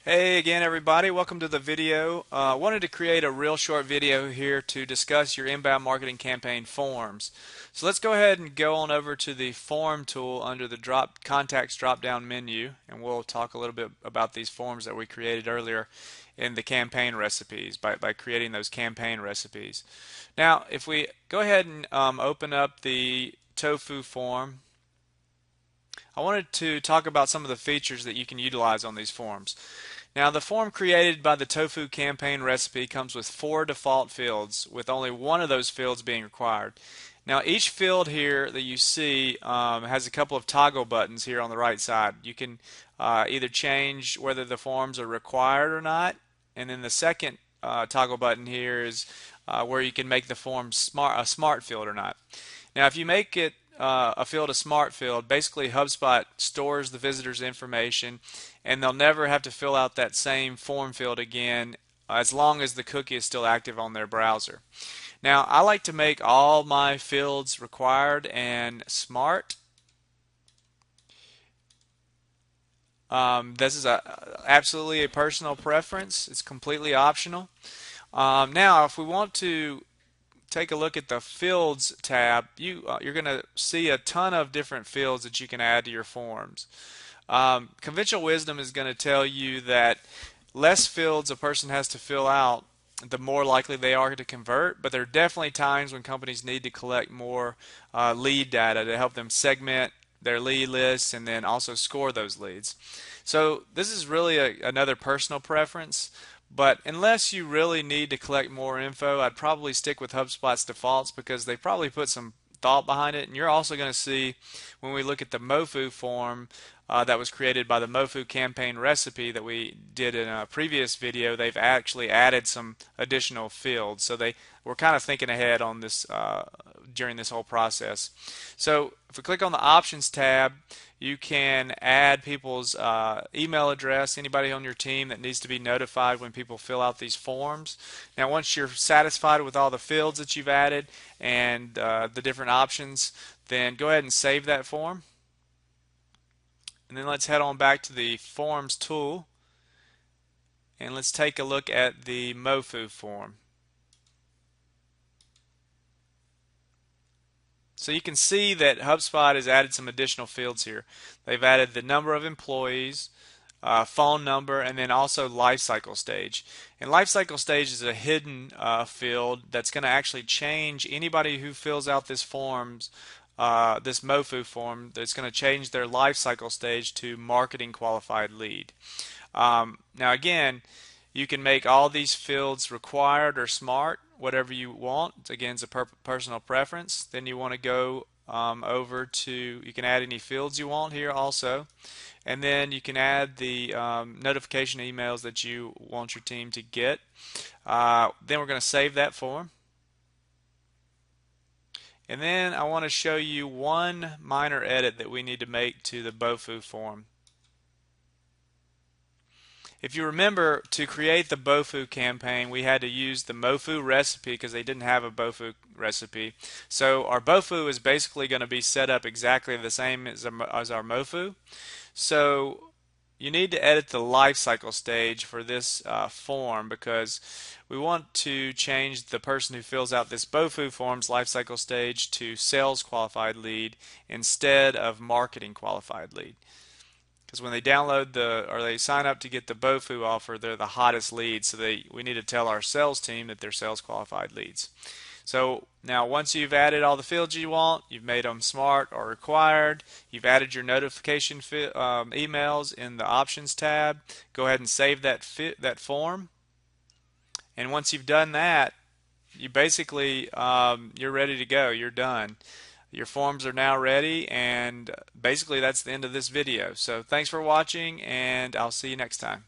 Hey again everybody, welcome to the video. I wanted to create a real short video here to discuss your inbound marketing campaign forms. So let's go ahead and go on over to the form tool under the contacts drop down menu, and we'll talk a little bit about these forms that we created earlier in the campaign recipes by creating those campaign recipes. Now if we go ahead and open up the tofu form, I wanted to talk about some of the features that you can utilize on these forms. Now, the form created by the tofu campaign recipe comes with 4 default fields, with only one of those fields being required. Now, each field here that you see has a couple of toggle buttons here on the right side. You can either change whether the forms are required or not, and then the second toggle button here is where you can make the form a smart field or not. Now, if you make it a field a smart field, basically HubSpot stores the visitor's information and they'll never have to fill out that same form field again as long as the cookie is still active on their browser. Now, I like to make all my fields required and smart. This is absolutely a personal preference. It's completely optional. Now, if we want to take a look at the Fields tab, you're going to see a ton of different fields that you can add to your forms. Conventional wisdom is going to tell you that less fields a person has to fill out, the more likely they are to convert, but there are definitely times when companies need to collect more lead data to help them segment their lead lists and then also score those leads. So this is really another personal preference. But unless you really need to collect more info, I'd probably stick with HubSpot's defaults because they probably put some thought behind it. And you're also going to see when we look at the MoFu form that was created by the MoFu campaign recipe that we did in a previous video, they've actually added some additional fields. So they were kind of thinking ahead on this during this whole process. So if we click on the Options tab, you can add people's email address, anybody on your team that needs to be notified when people fill out these forms. Now, once you're satisfied with all the fields that you've added and the different options, then go ahead and save that form. And then let's head on back to the Forms tool, and let's take a look at the MoFu form. So you can see that HubSpot has added some additional fields here. They've added the number of employees, phone number, and then also life cycle stage. And life cycle stage is a hidden field that's going to actually change anybody who fills out this MoFu form. That's going to change their life cycle stage to marketing qualified lead. Now again, you can make all these fields required or smart, whatever you want. Again, it's a personal preference. Then you want to go over to, you can add any fields you want here also. And then you can add the notification emails that you want your team to get. Then we're going to save that form. And then I want to show you one minor edit that we need to make to the MoFu form. If you remember, to create the MoFu campaign, we had to use the MoFu recipe because they didn't have a MoFu recipe. So our MoFu is basically going to be set up exactly the same as our MoFu. So you need to edit the life cycle stage for this form because we want to change the person who fills out this MoFu form's life cycle stage to sales qualified lead instead of marketing qualified lead. Because when they download or they sign up to get the MoFu offer, they're the hottest leads. So we need to tell our sales team that they're sales qualified leads. So now once you've added all the fields you want, you've made them smart or required, you've added your notification emails in the Options tab, go ahead and save that form. And once you've done that, you basically you're ready to go. You're done. Your forms are now ready, and basically that's the end of this video. So thanks for watching, and I'll see you next time.